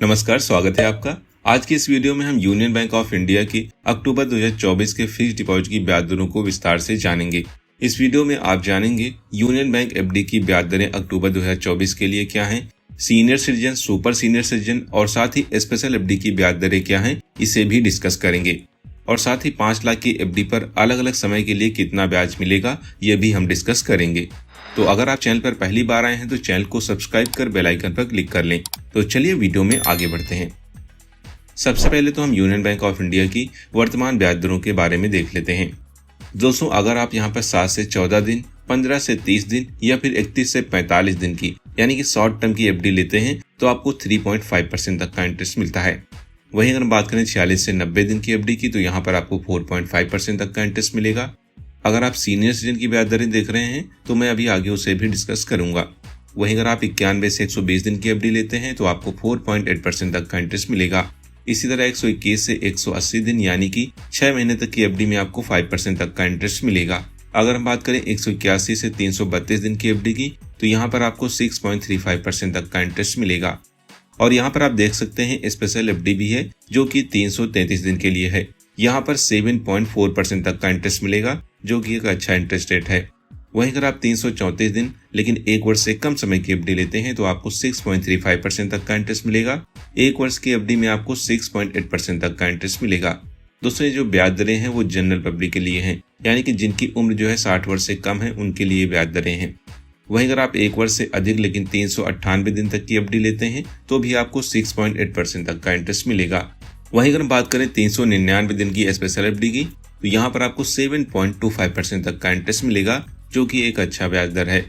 नमस्कार, स्वागत है आपका। आज की इस वीडियो में हम यूनियन बैंक ऑफ इंडिया की अक्टूबर 2024 के फिक्स्ड डिपॉजिट की ब्याज दरों को विस्तार से जानेंगे। इस वीडियो में आप जानेंगे यूनियन बैंक एफडी की ब्याज दरें अक्टूबर 2024 के लिए क्या हैं, senior citizen, super senior citizen और साथ ही स्पेशल एफडी की ब्याज दरें क्या हैं, इसे भी डिस्कस करेंगे। और साथ ही 5 लाख की एफडी पर अलग अलग समय के लिए कितना ब्याज मिलेगा, यह भी हम डिस्कस करेंगे। तो अगर आप चैनल पर पहली बार आए हैं तो चैनल को सब्सक्राइब कर बेल आइकन पर क्लिक कर लें। तो चलिए वीडियो में आगे बढ़ते हैं। सबसे पहले तो हम यूनियन बैंक ऑफ इंडिया की वर्तमान ब्याज दरों के बारे में देख लेते हैं। दोस्तों, अगर आप यहाँ पर 7 से 14 दिन, 15 से 30 दिन या फिर 31 से 45 दिन की यानी कि शॉर्ट टर्म की एफडी लेते हैं तो आपको 3.5% तक का इंटरेस्ट मिलता है। वहीं अगर बात करें 46 से 90 दिन की एफडी की तो यहाँ पर आपको 4.5% तक का इंटरेस्ट मिलेगा। अगर आप सीनियर सिटीजन की ब्याज दरें देख रहे हैं तो मैं अभी आगे उसे भी डिस्कस करूंगा। वहीं अगर आप 91 से 120 दिन की एफडी लेते हैं तो आपको 4.8% तक का इंटरेस्ट मिलेगा। इसी तरह 121 से 180 दिन यानी कि 6 महीने तक की एफडी में आपको 5% तक का इंटरेस्ट मिलेगा। अगर हम बात करें 181 से 332 दिन की एफडी की तो यहाँ पर आपको 6.35% तक का इंटरेस्ट मिलेगा। और यहाँ पर आप देख सकते हैं स्पेशल एफडी भी है जो कि 333 दिन के लिए है। यहाँ पर 7.4% तक का इंटरेस्ट मिलेगा जो कि एक अच्छा इंटरेस्ट रेट है। वहीं अगर आप 334 दिन लेकिन 1 वर्ष से कम समय की एफडी लेते हैं तो आपको 6.35% तक का इंटरेस्ट मिलेगा। 1 वर्ष की एफडी में आपको 6.8% तक का इंटरेस्ट मिलेगा। दोस्तों, ये जो ब्याज दरें हैं वो जनरल पब्लिक के लिए हैं, यानी कि जिनकी उम्र जो है 60 वर्ष से कम है उनके लिए ब्याज दरें हैं। वहीं अगर आप 1 वर्ष से अधिक लेकिन 398 दिन तक की एफडी लेते हैं तो भी आपको 6.8% तक का इंटरेस्ट मिलेगा। वहीं अगर बात करें 399 दिन की स्पेशल एफडी की तो यहाँ पर आपको 7.25% तक का इंटरेस्ट मिलेगा जो कि एक अच्छा ब्याज दर है।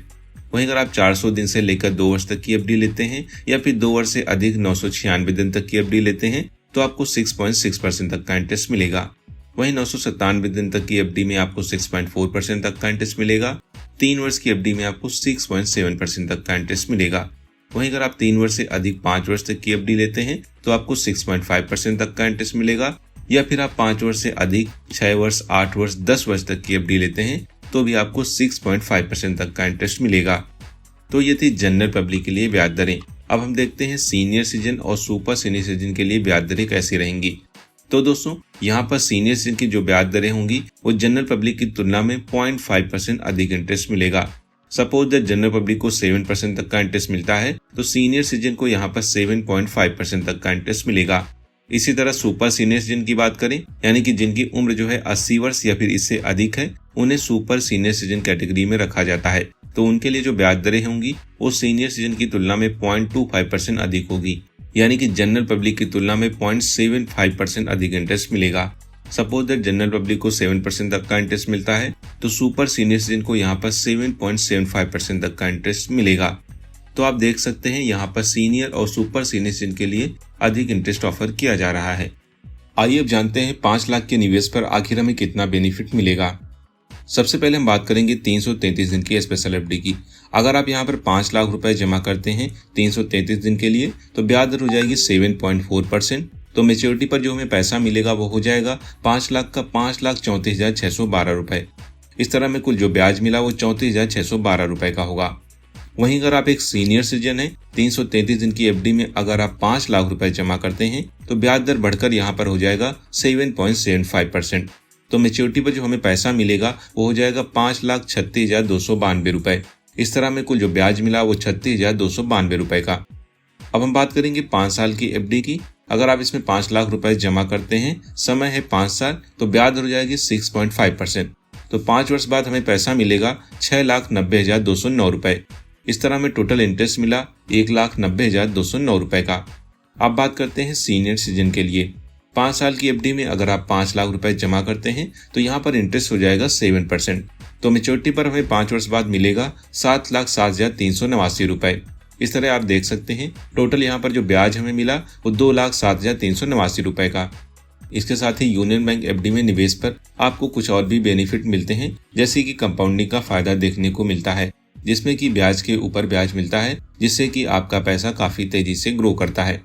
वहीं अगर आप 400 दिन से लेकर 2 वर्ष तक की एफडी लेते हैं या फिर 2 वर्ष से अधिक 996 दिन तक की एफडी लेते हैं तो आपको 6.6% तक का इंटरेस्ट मिलेगा। वहीं 997 दिन तक की एफडी में आपको 6.4% तक का इंटरेस्ट मिलेगा। 3 वर्ष की एफडी में आपको 6.7% तक का इंटरेस्ट मिलेगा। वहीं अगर आप 3 वर्ष से अधिक 5 वर्ष तक की एफडी लेते हैं तो आपको 6.5% तक का इंटरेस्ट मिलेगा। या फिर आप 5 वर्ष से अधिक 6 वर्ष, 8 वर्ष, 10 वर्ष तक की एफडी लेते हैं तो भी आपको 6.5% तक का इंटरेस्ट मिलेगा। तो ये थी जनरल पब्लिक के लिए ब्याज दरें। अब हम देखते हैं सीनियर सिटीजन और सुपर सीनियर सिटीजन के लिए ब्याज दरें कैसी रहेंगी। तो दोस्तों, यहाँ पर सीनियर सिटीजन की जो ब्याज दरें होंगी वो जनरल पब्लिक की तुलना में 0.5% अधिक इंटरेस्ट मिलेगा। सपोज दैट जनरल पब्लिक को 7% तक का इंटरेस्ट मिलता है तो सीनियर सिटीजन को यहाँ पर 7.5% तक का इंटरेस्ट मिलेगा। इसी तरह सुपर सीनियर सिटीजन की बात करें यानी कि जिनकी उम्र जो है 80 वर्ष या फिर इससे अधिक है उन्हें सुपर सीनियर सिटीजन कैटेगरी में रखा जाता है। तो उनके लिए जो ब्याज दरें होंगी वो सीनियर सिटीजन की तुलना में 0.25% अधिक होगी, यानी कि जनरल पब्लिक की तुलना में 0.75% अधिक इंटरेस्ट मिलेगा। सपोज दैट जनरल पब्लिक को 7% तक का इंटरेस्ट मिलता है तो सुपर सीनियर सिटीजन को यहाँ पर 7.75% तक का इंटरेस्ट मिलेगा। तो आप देख सकते हैं यहाँ पर सीनियर और सुपर सीनियर सिटीजन के लिए अधिक इंटरेस्ट ऑफर किया जा रहा है। आइए अब जानते हैं 5 लाख के निवेश पर आखिर हमें कितना बेनिफिट मिलेगा। सबसे पहले हम बात करेंगे 333 दिन की स्पेशल एफडी की। अगर आप यहाँ पर 5 लाख रुपए जमा करते हैं 333 दिन के लिए तो ब्याज दर हो जाएगी 7.4%। तो मेच्योरिटी पर जो हमें पैसा मिलेगा वो हो जाएगा 5 लाख का 5,34,612 रुपए। इस तरह में कुल जो ब्याज मिला वो 34,612 रुपए का होगा। वहीं अगर आप एक सीनियर सिटीजन है 333 दिन की एफडी में अगर आप 5 लाख रुपए जमा करते हैं तो ब्याज दर बढ़कर यहाँ पर हो जाएगा 7.75%। तो मेच्योरिटी पर जो हमें पैसा मिलेगा वो हो जाएगा 5,36,292 रुपए। इस तरह में कुल जो ब्याज मिला वो 36,292 रुपए का। अब हम बात करेंगे 5 साल की एफडी की। अगर आप इसमें 5 लाख रुपए जमा करते हैं, समय है 5 साल, तो ब्याज दर हो जाएगी 6.5%। तो 5 वर्ष बाद हमें पैसा मिलेगा 6,90,209 रुपए। इस तरह में टोटल इंटरेस्ट मिला 1,90,209 रुपए का। अब बात करते हैं सीनियर सिटीजन के लिए। 5 साल की एफडी में अगर आप 5 लाख रुपए जमा करते हैं तो यहाँ पर इंटरेस्ट हो जाएगा 7%। तो मेच्योरिटी पर हमें 5 वर्ष बाद मिलेगा 7,07,389 रुपए। इस तरह आप देख सकते हैं टोटल यहाँ पर जो ब्याज हमें मिला वो 2,07,389 रुपए का। इसके साथ ही यूनियन बैंक एफडी में निवेश पर आपको कुछ और भी बेनिफिट मिलते हैं, जैसे कि कंपाउंडिंग का फायदा देखने को मिलता है, जिसमें कि ब्याज के ऊपर ब्याज मिलता है, जिससे कि आपका पैसा काफी तेजी से ग्रो करता है।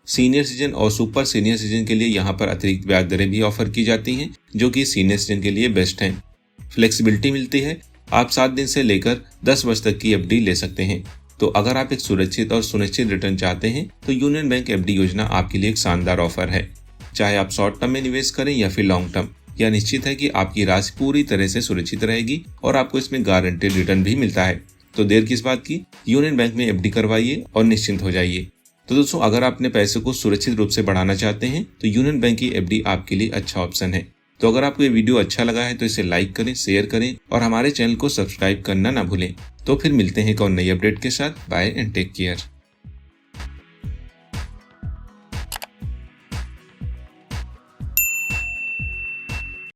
सीनियर सिटीजन और सुपर सीनियर सिटीजन के लिए यहाँ पर अतिरिक्त ब्याज दरें भी ऑफर की जाती हैं, जो कि सीनियर सिटीजन के लिए बेस्ट हैं। फ्लेक्सिबिलिटी मिलती है, आप 7 दिन से लेकर 10 वर्ष तक की एफडी ले सकते हैं। तो अगर आप एक सुरक्षित और सुनिश्चित रिटर्न चाहते हैं तो यूनियन बैंक एफडी योजना आपके लिए एक शानदार ऑफर है। चाहे आप शॉर्ट टर्म में निवेश करें या फिर लॉन्ग टर्म, यह निश्चित है कि आपकी राशि पूरी तरह से सुरक्षित रहेगी और आपको इसमें गारंटेड रिटर्न भी मिलता है। तो देर किस बात की, यूनियन बैंक में एफडी करवाइए और निश्चिंत हो जाइए। तो दोस्तों, अगर आप अपने पैसे को सुरक्षित रूप से बढ़ाना चाहते हैं तो यूनियन बैंक की एफडी आपके लिए अच्छा ऑप्शन है। तो अगर आपको ये वीडियो अच्छा लगा है तो इसे लाइक करें, शेयर करें और हमारे चैनल को सब्सक्राइब करना ना भूलें। तो फिर मिलते हैं एक और नई अपडेट के साथ। Bye and take care.